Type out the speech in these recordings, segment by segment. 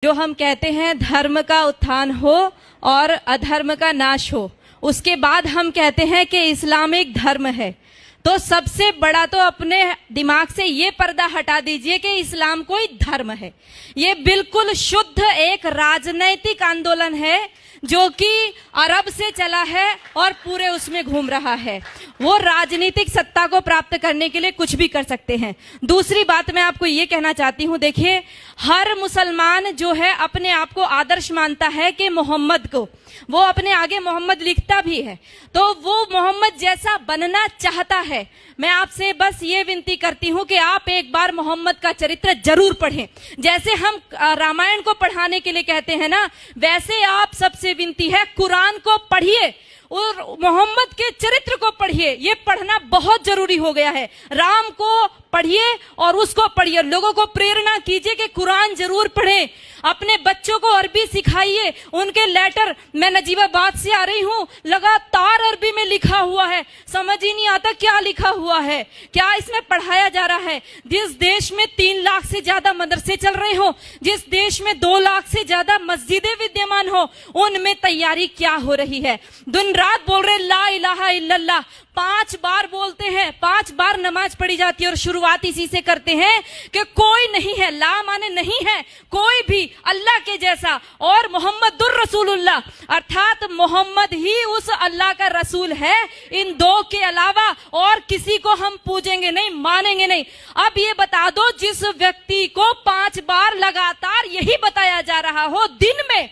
जो हम कहते हैं धर्म का उत्थान हो और अधर्म का नाश हो, उसके बाद हम कहते हैं कि इस्लामिक धर्म है, तो सबसे बड़ा तो अपने दिमाग से ये पर्दा हटा दीजिए कि इस्लाम कोई धर्म है। ये बिल्कुल शुद्ध एक राजनैतिक आंदोलन है जो कि अरब से चला है और पूरे उसमें घूम रहा है। वो राजनीतिक सत्ता को प्राप्त करने के लिए कुछ भी कर सकते हैं। दूसरी बात मैं आपको ये कहना चाहती हूँ, देखिए हर मुसलमान जो है अपने आप को आदर्श मानता है कि मोहम्मद को, वो अपने आगे मोहम्मद लिखता भी है, तो वो मोहम्मद जैसा बनना चाहता है। मैं आपसे बस ये विनती करती हूँ कि आप एक बार मोहम्मद का चरित्र जरूर पढ़ें। जैसे हम रामायण को पढ़ाने के लिए कहते हैं ना, वैसे आप सबसे विनती है कुरान को पढ़िए और मोहम्मद के चरित्र को पढ़िए। ये पढ़ना बहुत जरूरी हो गया है। राम को पढ़िए और उसको पढ़िए। लोगों को प्रेरणा कीजिए कि कुरान जरूर पढ़ें। अपने बच्चों को अरबी सिखाइए। उनके लेटर, मैं नजीबाबाद से आ रही हूँ, लगातार अरबी में लिखा हुआ है, समझ ही नहीं आता क्या लिखा हुआ है, क्या इसमें पढ़ाया जा रहा है। जिस देश में 3 लाख से ज्यादा मदरसे चल रहे हो, जिस देश में 2 लाख से ज्यादा मस्जिदें विद्यमान हो, उनमें तैयारी क्या हो रही है। दिन रात बोल रहे ला इलाहा इल्लल्लाह, 5 बार बोलते हैं, 5 बार नमाज पढ़ी जाती है और शुरुआत इसी से करते हैं कि कोई नहीं है, ला माने नहीं है कोई भी अल्लाह के जैसा, और मोहम्मदुर रसूलुल्लाह अर्थात मोहम्मद ही उस अल्लाह का रसूल है। इन 2 के अलावा और किसी को हम पूजेंगे नहीं, मानेंगे नहीं। अब ये बता दो, जिस व्यक्ति को 5 बार लगातार यही बताया जा रहा हो, दिन में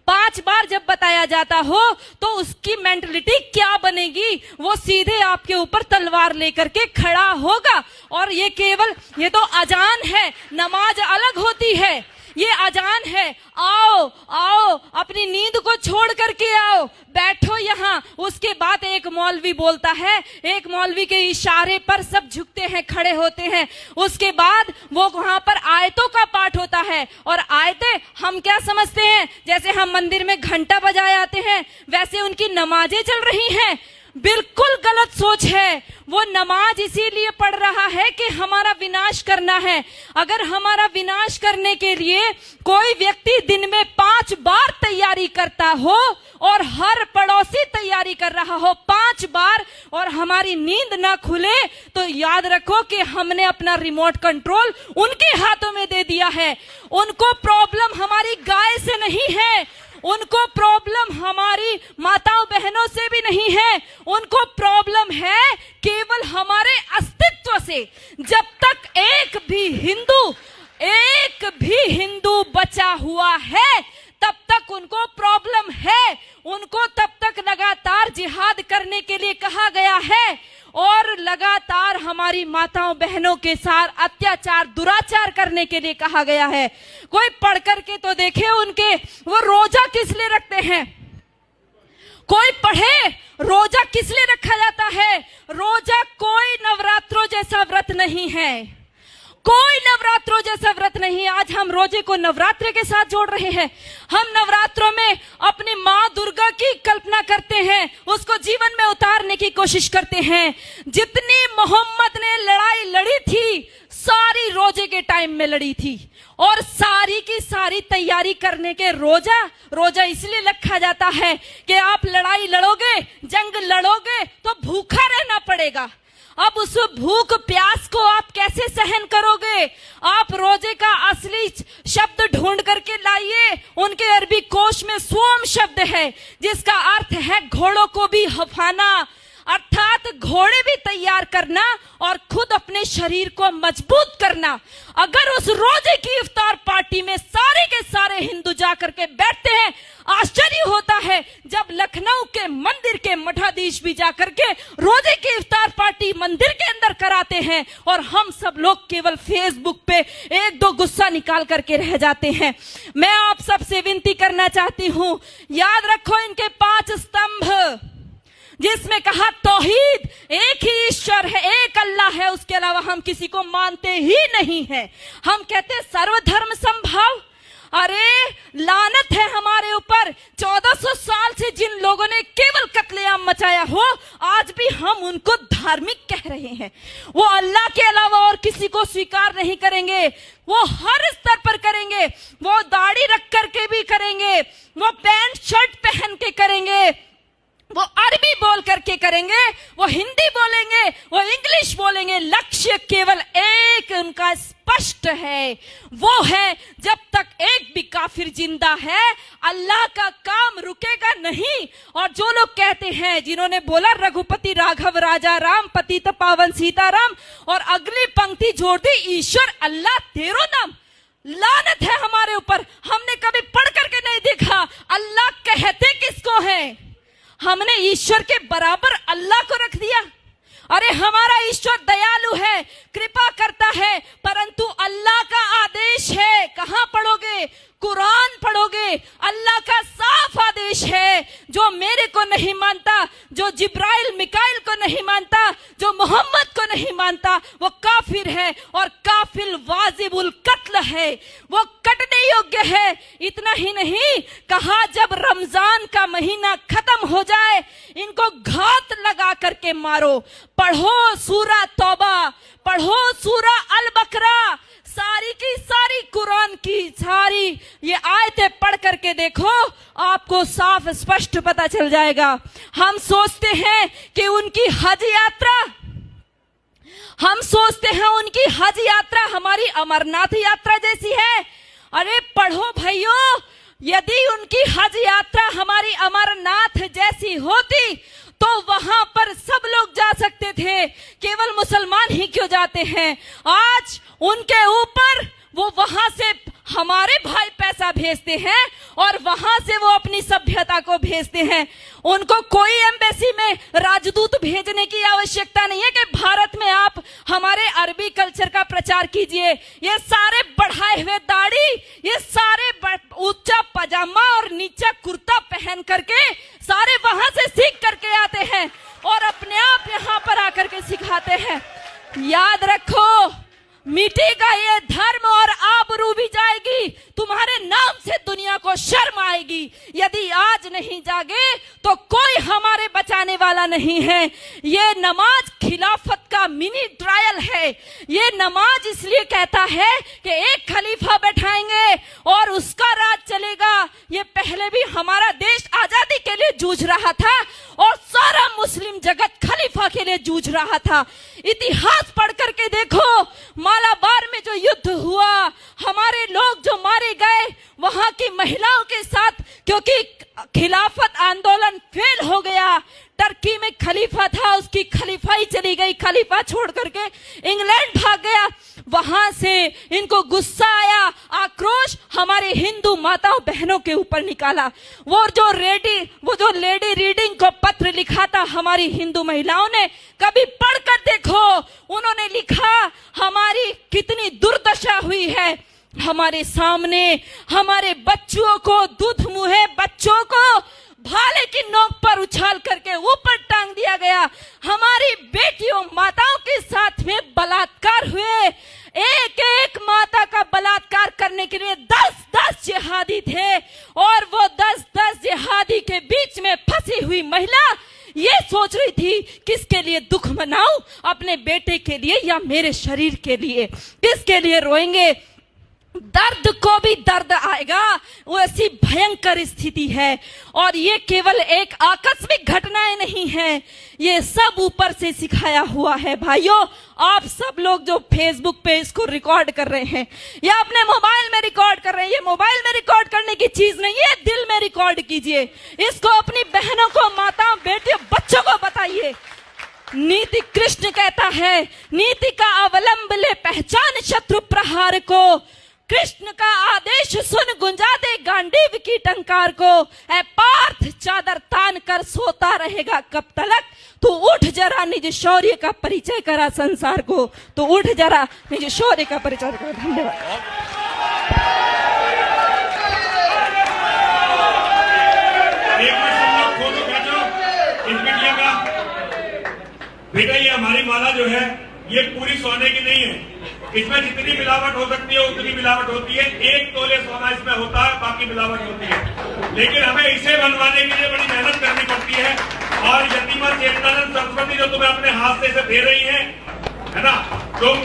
5 बार जब बताया जाता हो, तो उसकी मेंटलिटी क्या बनेगी। वो सीधे आपके ऊपर तलवार लेकर के खड़ा होगा। और ये केवल, ये तो अजान है, नमाज अलग होती है, ये अजान है। आओ आओ, अपनी नींद को छोड़ करके आओ, बैठो यहाँ। उसके बाद एक मौलवी बोलता है, एक मौलवी के इशारे पर सब झुकते हैं, खड़े होते हैं। उसके बाद वो वहां पर आयतों का पाठ होता है, और आयतें हम क्या समझते हैं, जैसे हम मंदिर में घंटा बजाए आते हैं, वैसे उनकी नमाजें चल रही हैं। बिल्कुल गलत सोच है। वो नमाज इसीलिए पढ़ रहा है कि हमारा विनाश करना है। अगर हमारा विनाश करने के लिए कोई व्यक्ति दिन में 5 बार तैयारी करता हो और हर पड़ोसी तैयारी कर रहा हो 5 बार, और हमारी नींद ना खुले, तो याद रखो कि हमने अपना रिमोट कंट्रोल उनके हाथों में दे दिया है। उनको प्रॉब्लम हमारी गाय से नहीं है, उनको प्रॉब्लम हमारी माताओं बहनों से भी नहीं है, उनको प्रॉब्लम है केवल हमारे अस्तित्व से। जब तक एक भी हिंदू बचा हुआ है, तब तक उनको प्रॉब्लम है। उनको तब तक लगातार जिहाद करने के लिए कहा गया है, और लगातार हमारी माताओं बहनों के साथ अत्याचार दुराचार करने के लिए कहा गया है। कोई पढ़ करके तो देखे उनके, वो रोजा किस लिए रखते हैं, कोई पढ़े रोजा किस लिए रखा जाता है। रोजा कोई नवरात्रों जैसा व्रत नहीं है, कोई नवरात्रों जैसा व्रत नहीं। आज हम रोजे को नवरात्रे के साथ जोड़ रहे हैं। हम नवरात्रों में अपनी माँ दुर्गा की कल्पना करते हैं, उसको जीवन में उतारने की कोशिश करते हैं। जितनी मोहम्मद ने लड़ाई लड़ी थी, सारी रोजे के टाइम में लड़ी थी, और सारी की सारी तैयारी करने के रोजा इसलिए रखा जाता है कि आप लड़ाई लड़ोगे, जंग लड़ोगे तो भूखा रहना पड़ेगा। अब उस भूख प्यास को आप कैसे सहन करोगे। आप रोजे का असली शब्द ढूंढ करके लाइए। उनके अरबी कोश में सोम शब्द है, जिसका अर्थ है घोड़ों को भी हफाना, अर्थात घोड़े भी तैयार करना और खुद अपने शरीर को मजबूत करना। अगर उस रोजे की इफ्तार पार्टी में सारे के सारे हिंदू जाकर के बैठते हैं, आश्चर्य होता है जब लखनऊ के मंदिर के मठाधीश भी जाकर के रोजे की इफ्तार पार्टी मंदिर के अंदर कराते हैं, और हम सब लोग केवल फेसबुक पे 1-2 गुस्सा निकाल करके रह जाते हैं। मैं आप सबसे विनती करना चाहती हूँ, याद रखो इनके 5 स्तंभ, जिसमें कहा तौहीद, एक ही ईश्वर है, एक अल्लाह है, उसके अलावा हम किसी को मानते ही नहीं है। हम कहते सर्वधर्म संभाव। अरे लानत है हमारे ऊपर, 1400 साल से जिन लोगों ने केवल कत्लेआम मचाया हो, आज भी हम उनको धार्मिक कह रहे हैं। वो अल्लाह के अलावा और किसी को स्वीकार नहीं करेंगे। वो हर स्तर पर करेंगे, वो दाढ़ी रख करके भी करेंगे, वो पैंट शर्ट पहन के करेंगे, वो अरबी बोल करके करेंगे, वो हिंदी बोलेंगे, वो इंग्लिश बोलेंगे। लक्ष्य केवल एक उनका स्पष्ट है, वो है जब तक एक भी काफिर जिंदा है अल्लाह का काम रुकेगा नहीं। और जो लोग कहते हैं, जिन्होंने बोला रघुपति राघव राजा राम पतित पावन सीताराम, और अगली पंक्ति जोड़ दी ईश्वर अल्लाह तेरो नाम, लानत है हमारे ऊपर। हमने कभी पढ़ करके नहीं देखा अल्लाह कहते किसको है। हमने ईश्वर के बराबर अल्लाह को रख दिया। अरे हमारा ईश्वर दयालु है, कृपा करता है, परंतु अल्लाह का आदेश है। कहां पढ़ोगे? कुरान पढ़ोगे। अल्लाह का साफ आदेश है, जो मेरे को नहीं मानता, जो जिब्राइल मिकाइल को नहीं मानता, जो मोहम्मद को नहीं मानता, वो काफिर है, और काफिर वाजिबुल कत्ल है, वो कटने योग्य है। इतना ही नहीं कहा, जब रमजान का महीना खत्म हो जाए इनको घात लगा करके मारो। पढ़ो सूरा तौबा, पढ़ो सूरा अल बकरा, सारी की सारी कुरान की सारी ये आयतें पढ़ करके देखो, आपको साफ स्पष्ट पता चल जाएगा। हम सोचते हैं कि उनकी हज यात्रा, हम सोचते हैं उनकी हज यात्रा हमारी अमरनाथ यात्रा जैसी है। अरे पढ़ो भाइयों, यदि उनकी हज यात्रा हमारी अमरनाथ जैसी होती तो वहां पर सब लोग जा सकते थे, केवल मुसलमान ही क्यों जाते हैं? आज उनके ऊपर वो वहां से हमारे भाई पैसा भेजते हैं और वहां से वो अपनी सभ्यता को भेजते हैं। उनको कोई एम्बेसी में राजदूत भेजने की आवश्यकता नहीं है कि भारत में आप हमारे अरबी कल्चर का प्रचार कीजिए। ये सारे बढ़ाए हुए दाढ़ी, ये सारे ऊंचा पजामा और नीचा कुर्ता पहन करके सारे वहां से सीख करके आते हैं और अपने आप यहाँ पर आकर के सिखाते हैं। याद रखो, मिटेगा ये धर्म और आबरू भी जाएगी, तुम्हारे नाम से दुनिया को शर्म आएगी। यदि आज नहीं जागे तो कोई हमारे बचाने वाला नहीं है। ये नमाज खिलाफत का मिनी ट्रायल है। ये नमाज इसलिए कहता है कि एक खलीफा बैठाएंगे और उसका राज चलेगा। ये पहले भी हमारा देश आजादी के लिए जूझ रहा था और सारा मुस्लिम जगत खलीफा के लिए जूझ रहा था। इतिहास पढ़ करके देखो, मालाबार में जो युद्ध हुआ, हमारे लोग जो मारे गए वहां की महिलाओं के साथ, क्योंकि खिलाफत आंदोलन फेल हो गया। टर्की में खलीफा था, उसकी खलीफाई चली गई, खलीफा छोड़ करके इंग्लैंड भाग गया। वहां से इनको गुस्सा आया, आक्रोश हमारे हिंदू माताओं बहनों के ऊपर निकाला। वो जो लेडी रीडिंग को पत्र लिखा था हमारी हिंदू महिलाओं ने, कभी पढ़कर देखो, उन्होंने लिखा हमारी कितनी दुर्दशा हुई है। हमारे सामने हमारे बच्चों को, दूध मुहे बच्चों को भाले की नोक पर उछाल करके ऊपर टांग दिया गया। हमारी बेटियों माताओं के साथ में बलात्कार हुए। एक एक माता का बलात्कार करने के लिए 10-10 जिहादी थे और वो 10-10 जिहादी के बीच में फंसी हुई महिला ये सोच रही थी किसके लिए दुख मनाऊं, अपने बेटे के लिए या मेरे शरीर के लिए, किसके लिए रोएंगे। दर्द को भी दर्द आएगा, वो ऐसी भयंकर स्थिति है। और ये केवल एक आकस्मिक घटनाएं नहीं है, ये सब ऊपर से सिखाया हुआ है। भाइयों, आप सब लोग जो फेसबुक पे इसको रिकॉर्ड कर रहे हैं या अपने मोबाइल में रिकॉर्ड कर रहे हैं, ये मोबाइल में रिकॉर्ड करने की चीज नहीं है, दिल में रिकॉर्ड कीजिए। इसको अपनी बहनों को, माताओं, बेटियों, बच्चों को बताइए। नीति कृष्ण कहता है, नीति का अवलंब ले पहचान शत्रु प्रहार को। कृष्ण का आदेश सुन गुंजा दे गांडीव की टंकार को। ऐ पार्थ चादर तान कर सोता रहेगा कब तलक, तू उठ जरा निज शौर्य का परिचय करा संसार को। तो उठ जरा निज शौर्य का परिचय करा। धन्यवाद। बेटा, ये हमारी माला जो है ये पूरी सोने की नहीं है। इसमें जितनी मिलावट हो सकती है उतनी मिलावट होती है। 1 तोले सोना इसमें होता है, बाकी मिलावट होती है। लेकिन हमें इसे बनवाने के लिए बड़ी मेहनत करनी पड़ती है। और यतीमा चेतनानंद सरस्वती जो तुम्हें अपने हाथ से इसे दे रही है ना, तुम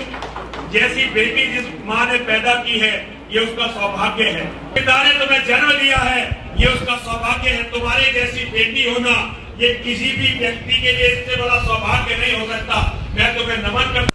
जैसी बेटी जिस माँ ने पैदा की है ये उसका सौभाग्य है। पिता ने तुम्हें जन्म दिया है ये उसका सौभाग्य है। तुम्हारे जैसी बेटी होना ये किसी भी व्यक्ति के लिए इससे बड़ा सौभाग्य नहीं हो सकता। मैं तुम्हें नमन करता